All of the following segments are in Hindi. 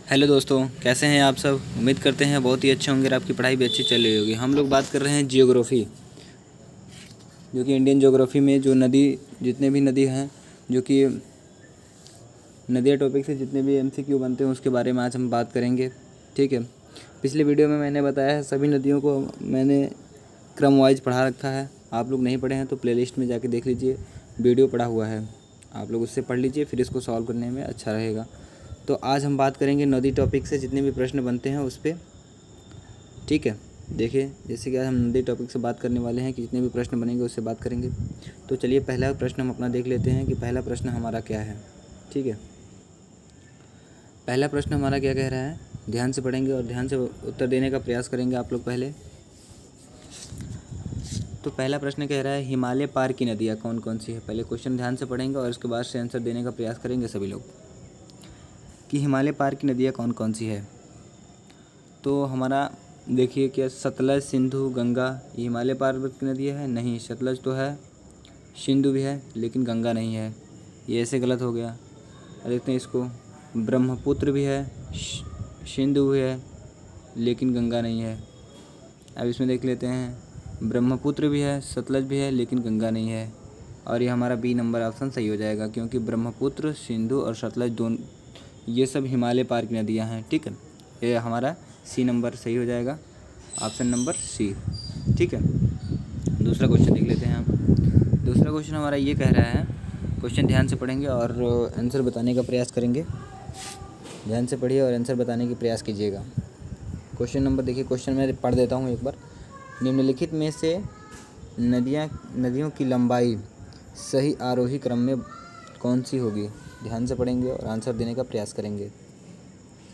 हेलो दोस्तों, कैसे हैं आप सब। उम्मीद करते हैं बहुत ही अच्छे होंगे और आपकी पढ़ाई भी अच्छी चल रही होगी। हम लोग बात कर रहे हैं जियोग्राफी, जो कि इंडियन ज्योग्राफी में जो नदी जितने भी नदी हैं, जो कि नदियाँ टॉपिक से जितने भी एमसीक्यू बनते हैं उसके बारे में आज हम बात करेंगे। ठीक है। पिछले वीडियो में मैंने बताया है, सभी नदियों को मैंने क्रम वाइज पढ़ा रखा है। आप लोग नहीं पढ़े हैं तो प्लेलिस्ट में जाके देख लीजिए, वीडियो पड़ा हुआ है, आप लोग उससे पढ़ लीजिए, फिर इसको सॉल्व करने में अच्छा रहेगा। तो आज हम बात करेंगे नदी टॉपिक से जितने भी प्रश्न बनते हैं उस पर। ठीक है। देखिए, जैसे कि आज हम नदी टॉपिक से बात करने वाले हैं कि जितने भी प्रश्न बनेंगे उससे बात करेंगे। तो चलिए पहला प्रश्न हम अपना देख लेते हैं कि पहला प्रश्न हमारा क्या है। ठीक है। पहला प्रश्न हमारा क्या कह रहा है, ध्यान से पढ़ेंगे और ध्यान से उत्तर देने का प्रयास करेंगे आप लोग पहले। तो पहला प्रश्न कह रहा है, हिमालय पार की नदियाँ कौन कौन सी है। पहले क्वेश्चन ध्यान से पढ़ेंगे और उसके बाद से आंसर देने का प्रयास करेंगे सभी लोग कि हिमालय पार की नदियाँ कौन कौन सी है। तो हमारा देखिए, क्या सतलज, सिंधु, गंगा ये हिमालय पार की नदियाँ है? नहीं, सतलज तो है, सिंधु भी है, लेकिन गंगा नहीं है। ये ऐसे गलत हो गया। देखते हैं इसको, ब्रह्मपुत्र भी है, सिंधु भी है, लेकिन गंगा नहीं है। अब इसमें देख लेते हैं, ब्रह्मपुत्र भी है, सतलज भी है, लेकिन गंगा नहीं है। और ये हमारा बी नंबर ऑप्शन सही हो जाएगा, क्योंकि ब्रह्मपुत्र, सिंधु और सतलज दोनों ये सब हिमालय पार की नदियाँ हैं। ठीक है, ये हमारा सी नंबर सही हो जाएगा, ऑप्शन नंबर सी। ठीक है। दूसरा क्वेश्चन देख लेते हैं हम। दूसरा क्वेश्चन हमारा ये कह रहा है, क्वेश्चन ध्यान से पढ़ेंगे और आंसर बताने का प्रयास करेंगे। ध्यान से पढ़िए और आंसर बताने का प्रयास कीजिएगा। क्वेश्चन नंबर देखिए, क्वेश्चन मैं पढ़ देता हूँ एक बार। निम्नलिखित में से नदियों की लंबाई सही आरोही क्रम में कौन सी होगी। ध्यान से पढ़ेंगे और आंसर देने का प्रयास करेंगे।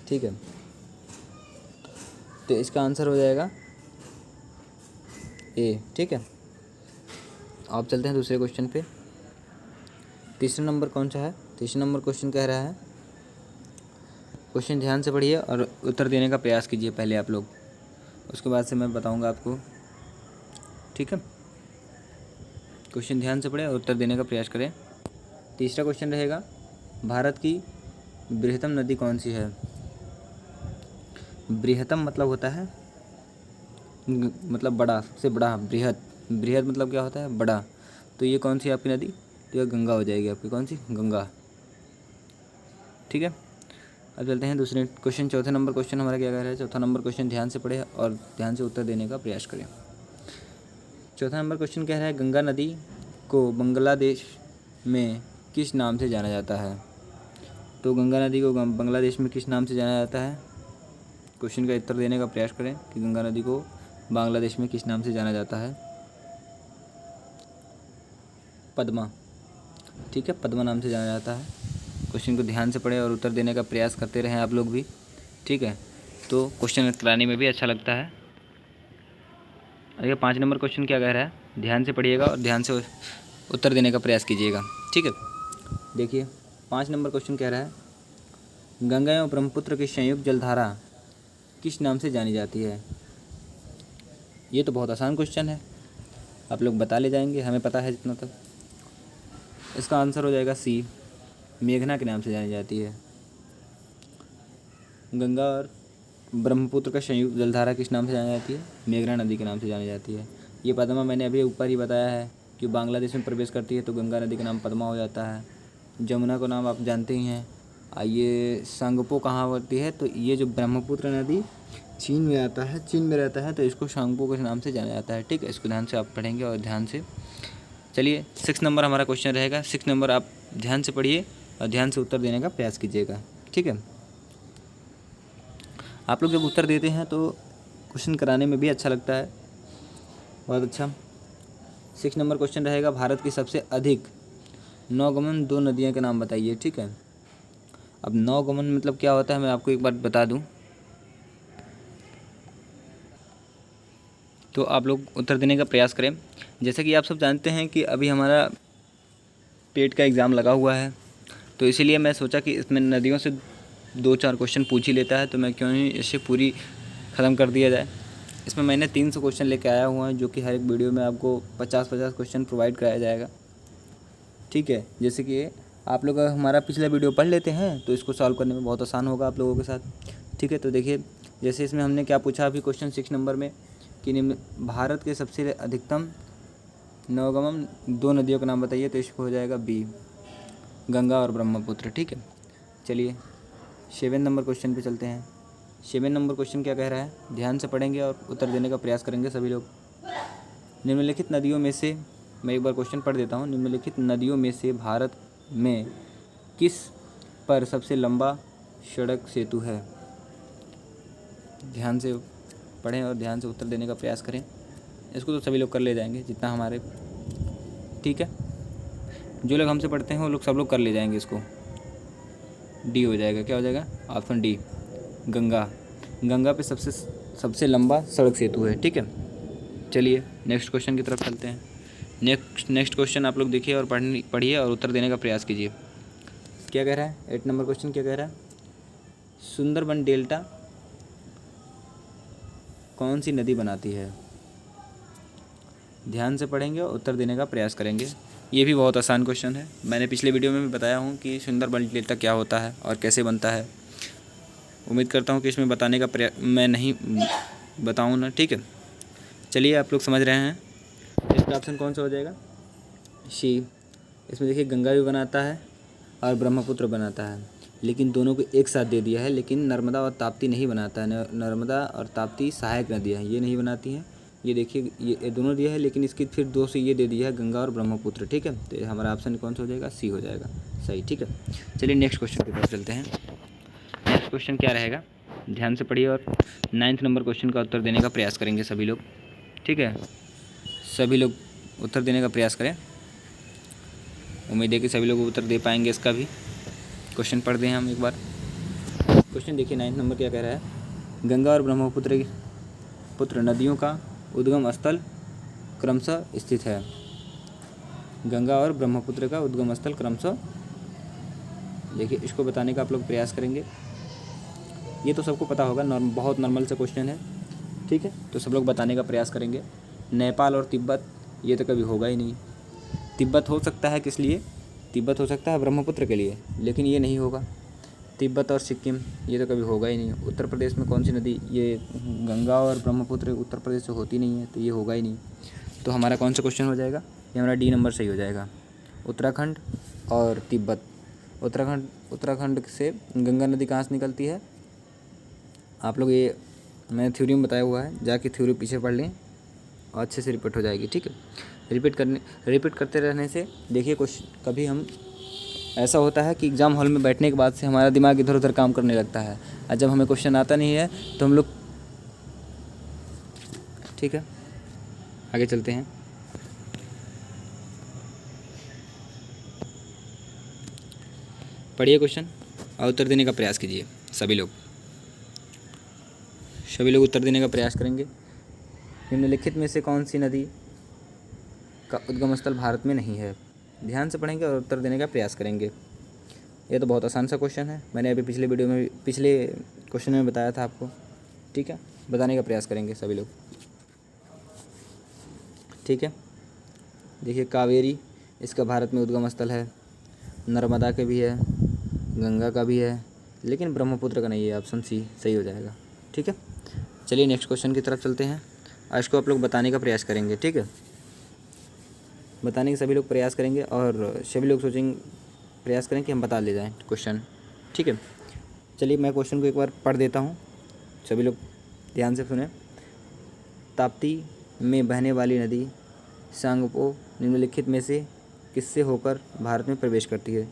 ठीक है। तो इसका आंसर हो जाएगा ए। ठीक है। आप चलते हैं दूसरे क्वेश्चन पे। तीसरा नंबर कौन सा है? तीसरा नंबर क्वेश्चन कह रहा है, क्वेश्चन ध्यान से पढ़िए और उत्तर देने का प्रयास कीजिए पहले आप लोग, उसके बाद से मैं बताऊंगा आपको। ठीक है। क्वेश्चन ध्यान से पढ़े और उत्तर देने का प्रयास करें। तीसरा क्वेश्चन रहेगा, भारत की बृहत्तम नदी कौन सी है। बृहत्तम मतलब होता है मतलब बड़ा, सबसे बड़ा। बृहत, बृहत मतलब क्या होता है? बड़ा। तो ये कौन सी आपकी नदी? तो ये गंगा हो जाएगी आपकी। कौन सी? गंगा। ठीक है। अब चलते हैं दूसरे क्वेश्चन। चौथे नंबर क्वेश्चन हमारा क्या कह रहा है? चौथा नंबर क्वेश्चन ध्यान से पढ़े और ध्यान से उत्तर देने का प्रयास करें। चौथा नंबर क्वेश्चन कह रहा है, गंगा नदी को बांग्लादेश में किस नाम से जाना जाता है। तो गंगा नदी को बांग्लादेश में किस नाम से जाना जाता है? क्वेश्चन का उत्तर देने का प्रयास करें कि गंगा नदी को बांग्लादेश में किस नाम से जाना जाता है। पद्मा। ठीक है, पद्मा नाम से जाना जाता है। क्वेश्चन को ध्यान से पढ़ें और उत्तर देने का प्रयास करते रहें आप लोग भी। ठीक है, तो क्वेश्चन कराने में भी अच्छा लगता है। देखिए 5 नंबर क्वेश्चन क्या कह रहा है, ध्यान से पढ़िएगा और ध्यान से उत्तर देने का प्रयास कीजिएगा। ठीक है। देखिए 5 नंबर क्वेश्चन कह रहा है, गंगा एवं ब्रह्मपुत्र की संयुक्त जलधारा किस नाम से जानी जाती है। ये तो बहुत आसान क्वेश्चन है, आप लोग बता ले जाएंगे, हमें पता है जितना तक। इसका आंसर हो जाएगा सी, मेघना के नाम से जानी जाती है। गंगा और ब्रह्मपुत्र का संयुक्त जलधारा किस नाम से जानी जाती है? मेघना नदी के नाम से जानी जाती है। ये पद्मा मैंने अभी ऊपर ही बताया है कि बांग्लादेश में प्रवेश करती है तो गंगा नदी का नाम पद्मा हो जाता है। जमुना का नाम आप जानते ही हैं। ये सांगपो कहाँ होती है? तो ये जो ब्रह्मपुत्र नदी चीन में आता है, चीन में रहता है, तो इसको सांगपो के नाम से जाना जाता है। ठीक है, इसको ध्यान से आप पढ़ेंगे और ध्यान से। चलिए 6 नंबर हमारा क्वेश्चन रहेगा। 6 नंबर आप ध्यान से पढ़िए और ध्यान से उत्तर देने का प्रयास कीजिएगा। ठीक है। आप लोग जब उत्तर देते हैं तो क्वेश्चन कराने में भी अच्छा लगता है, बहुत अच्छा। 6 नंबर क्वेश्चन रहेगा, भारत की सबसे अधिक नौगमन 2 नदियों के नाम बताइए। ठीक है। अब नौगमन मतलब क्या होता है, मैं आपको एक बार बता दूं, तो आप लोग उत्तर देने का प्रयास करें। जैसे कि आप सब जानते हैं कि अभी हमारा पेट का एग्ज़ाम लगा हुआ है, तो इसीलिए मैं सोचा कि इसमें नदियों से 2-4 क्वेश्चन पूछ ही लेता है, तो मैं क्यों नहीं इसे पूरी ख़त्म कर दिया जाए। इसमें मैंने 300 क्वेश्चन लेके आया हुआ है, जो कि हर एक वीडियो में आपको 50-50 क्वेश्चन प्रोवाइड कराया जाएगा। ठीक है। जैसे कि आप लोग हमारा पिछला वीडियो पढ़ लेते हैं तो इसको सॉल्व करने में बहुत आसान होगा आप लोगों के साथ। ठीक है, तो देखिए जैसे इसमें हमने क्या पूछा अभी क्वेश्चन 6 नंबर में कि निम्न भारत के सबसे अधिकतम नवगम 2 नदियों का नाम बताइए, तो इसको हो जाएगा बी, गंगा और ब्रह्मपुत्र। ठीक है, चलिए 7 नंबर क्वेश्चन पे चलते हैं। 7 नंबर क्वेश्चन क्या कह रहा है, ध्यान से पढ़ेंगे और उत्तर देने का प्रयास करेंगे सभी लोग। निम्नलिखित नदियों में से, मैं एक बार क्वेश्चन पढ़ देता हूँ, निम्नलिखित नदियों में से भारत में किस पर सबसे लंबा सड़क सेतु है। ध्यान से पढ़ें और ध्यान से उत्तर देने का प्रयास करें। इसको तो सभी लोग कर ले जाएंगे जितना हमारे, ठीक है, जो लोग हमसे पढ़ते हैं वो लोग सब लोग कर ले जाएंगे इसको। डी हो जाएगा, क्या हो जाएगा, ऑप्शन डी, गंगा। गंगा पे सबसे लंबा सड़क सेतु है। ठीक है, चलिए नेक्स्ट क्वेश्चन की तरफ चलते हैं। नेक्स्ट क्वेश्चन आप लोग देखिए और पढ़िए और उत्तर देने का प्रयास कीजिए। क्या कह रहा है 8 नंबर क्वेश्चन, क्या कह रहा है, सुंदरबन डेल्टा कौन सी नदी बनाती है। ध्यान से पढ़ेंगे और उत्तर देने का प्रयास करेंगे। ये भी बहुत आसान क्वेश्चन है, मैंने पिछले वीडियो में भी बताया हूँ कि सुंदरबन डेल्टा क्या होता है और कैसे बनता है। उम्मीद करता हूँ कि इसमें बताने का मैं नहीं बताऊँ ना। ठीक है, चलिए आप लोग समझ रहे हैं। इसका ऑप्शन कौन सा हो जाएगा, सी। इसमें देखिए गंगा भी बनाता है और ब्रह्मपुत्र बनाता है, लेकिन दोनों को एक साथ दे दिया है, लेकिन नर्मदा और ताप्ती नहीं बनाता है। नर्मदा और ताप्ती सहायक नदियाँ हैं, ये नहीं बनाती हैं। ये देखिए ये दोनों दिया है, लेकिन इसकी फिर 2 से ये दे दिया है, गंगा और ब्रह्मपुत्र। ठीक है, तो हमारा ऑप्शन कौन सा हो जाएगा, सी हो जाएगा सही। ठीक है, चलिए नेक्स्ट क्वेश्चन की तरफ चलते हैं। नेक्स्ट क्वेश्चन क्या रहेगा, ध्यान से पढ़िए और 9 नंबर क्वेश्चन का उत्तर देने का प्रयास करेंगे सभी लोग। ठीक है, सभी लोग उत्तर देने का प्रयास करें। उम्मीद है कि सभी लोग उत्तर दे पाएंगे इसका भी। क्वेश्चन पढ़ दें हम एक बार। क्वेश्चन देखिए 9 नंबर क्या कह रहा है, गंगा और ब्रह्मपुत्र नदियों का उद्गम स्थल क्रमशः स्थित है। गंगा और ब्रह्मपुत्र का उद्गम स्थल क्रमशः, देखिए इसको बताने का आप लोग प्रयास करेंगे। ये तो सबको पता होगा, बहुत नॉर्मल सा क्वेश्चन है। ठीक है, तो सब लोग बताने का प्रयास करेंगे। नेपाल और तिब्बत, ये तो कभी होगा ही नहीं। तिब्बत हो सकता है किस लिए, तिब्बत हो सकता है ब्रह्मपुत्र के लिए, लेकिन ये नहीं होगा। तिब्बत और सिक्किम, ये तो कभी होगा ही नहीं। उत्तर प्रदेश में कौन सी नदी, ये गंगा और ब्रह्मपुत्र उत्तर प्रदेश से होती नहीं है, तो ये होगा ही नहीं। तो हमारा कौन सा क्वेश्चन हो जाएगा, ये हमारा डी नंबर सही हो जाएगा, उत्तराखंड और तिब्बत। उत्तराखंड से गंगा नदी कहाँ से निकलती है, आप लोग ये मैंने थ्योरी में बताया हुआ है, जाके थ्योरी पीछे पढ़ लें और अच्छे से रिपीट हो जाएगी। ठीक है, रिपीट करते रहने से देखिए कुछ कभी हम ऐसा होता है कि एग्ज़ाम हॉल में बैठने के बाद से हमारा दिमाग इधर उधर काम करने लगता है, और जब हमें क्वेश्चन आता नहीं है तो हम लोग, ठीक है आगे चलते हैं। पढ़िए क्वेश्चन और उत्तर देने का प्रयास कीजिए सभी लोग उत्तर देने का प्रयास करेंगे। निम्नलिखित में से कौन सी नदी का उद्गम स्थल भारत में नहीं है। ध्यान से पढ़ेंगे और उत्तर देने का प्रयास करेंगे। ये तो बहुत आसान सा क्वेश्चन है, मैंने अभी पिछले क्वेश्चन में बताया था आपको। ठीक है, बताने का प्रयास करेंगे सभी लोग। ठीक है, देखिए कावेरी, इसका भारत में उद्गम स्थल है, नर्मदा के भी है, गंगा का भी है, लेकिन ब्रह्मपुत्र का नहीं है। ऑप्शन सी सही हो जाएगा। ठीक है, चलिए नेक्स्ट क्वेश्चन की तरफ चलते हैं। आज को आप लोग बताने का प्रयास करेंगे। ठीक है, बताने के सभी लोग प्रयास करेंगे और सभी लोग सोचेंगे, प्रयास करें कि हम बता ले जाएं क्वेश्चन। ठीक है, चलिए मैं क्वेश्चन को एक बार पढ़ देता हूं, सभी लोग ध्यान से सुने। ताप्ती में बहने वाली नदी सांगपो निम्नलिखित में से किससे होकर भारत में प्रवेश करती है।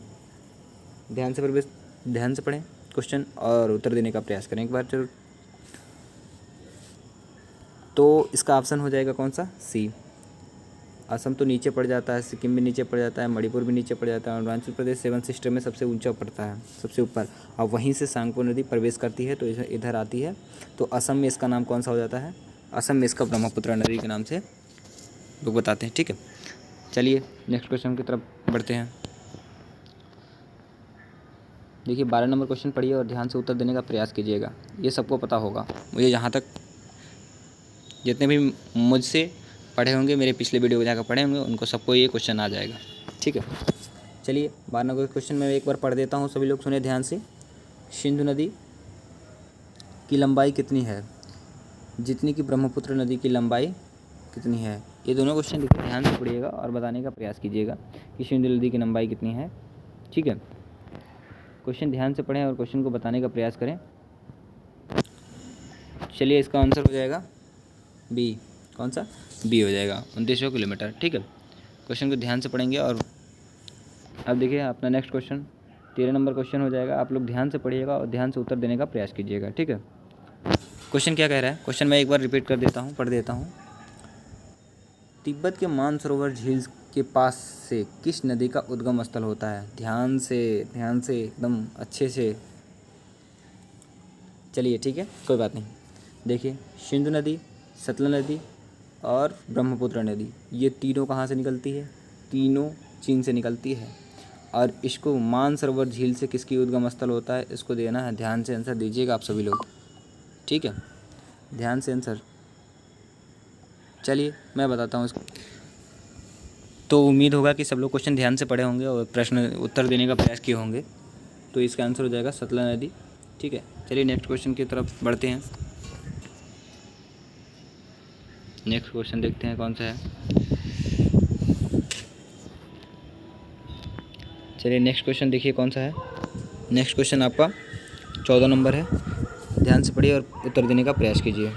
ध्यान से पढ़ें क्वेश्चन और उत्तर देने का प्रयास करें एक बार जरूर। तो इसका ऑप्शन हो जाएगा कौन सा, सी। असम तो नीचे पड़ जाता है, सिक्किम भी नीचे पड़ जाता है, मणिपुर भी नीचे पड़ जाता है, अरुणाचल प्रदेश 7 सिस्टर में सबसे ऊंचा पड़ता है, सबसे ऊपर, और वहीं से सांगपो नदी प्रवेश करती है तो इधर आती है। तो असम में इसका नाम कौन सा हो जाता है, असम में इसका ब्रह्मपुत्र नदी के नाम से लोग बताते हैं। ठीक है, चलिए नेक्स्ट क्वेश्चन की तरफ बढ़ते हैं। देखिए 12 नंबर क्वेश्चन पढ़िए और ध्यान से उत्तर देने का प्रयास कीजिएगा। ये सबको पता होगा, मुझे यहाँ तक जितने भी मुझसे पढ़े होंगे, मेरे पिछले वीडियो को जाकर पढ़े होंगे, उनको सबको ये क्वेश्चन आ जाएगा। ठीक है, चलिए 12 क्वेश्चन मैं एक बार पढ़ देता हूँ, सभी लोग सुने ध्यान से। सिंधु नदी की लंबाई कितनी है जितनी कि ब्रह्मपुत्र नदी की लंबाई कितनी है? ये दोनों क्वेश्चन देखिए ध्यान से पढ़िएगा और बताने का प्रयास कीजिएगा कि सिंधु नदी की लंबाई कितनी है। ठीक है, क्वेश्चन ध्यान से पढ़ें और क्वेश्चन को बताने का प्रयास करें। चलिए इसका आंसर हो जाएगा बी। कौन सा? बी हो जाएगा, 2900 किलोमीटर। ठीक है, क्वेश्चन को ध्यान से पढ़ेंगे। और अब देखिए अपना नेक्स्ट क्वेश्चन 13 नंबर क्वेश्चन हो जाएगा। आप लोग ध्यान से पढ़िएगा और ध्यान से उत्तर देने का प्रयास कीजिएगा। ठीक है, क्वेश्चन क्या कह रहा है? क्वेश्चन मैं एक बार रिपीट कर देता हूँ, पढ़ देता हूँ। तिब्बत के मानसरोवर झील के पास से किस नदी का उद्गम स्थल होता है? ध्यान से एकदम अच्छे से। चलिए ठीक है, कोई बात नहीं। देखिए सिंधु नदी, सतलज नदी और ब्रह्मपुत्र नदी, ये तीनों कहाँ से निकलती है? तीनों चीन से निकलती है। और इसको मानसरोवर झील से किसकी उद्गम स्थल होता है, इसको देना है। ध्यान से आंसर दीजिएगा आप सभी लोग। ठीक है, ध्यान से आंसर। चलिए मैं बताता हूँ इसको। तो उम्मीद होगा कि सब लोग क्वेश्चन ध्यान से पढ़े होंगे और प्रश्न उत्तर देने का प्रयास किए होंगे। तो इसका आंसर हो जाएगा सतलज नदी। ठीक है, चलिए नेक्स्ट क्वेश्चन की तरफ बढ़ते हैं। नेक्स्ट क्वेश्चन देखते हैं कौन सा है। चलिए नेक्स्ट क्वेश्चन देखिए कौन सा है। नेक्स्ट क्वेश्चन आपका 14 नंबर है। ध्यान से पढ़िए और उत्तर देने का प्रयास कीजिए।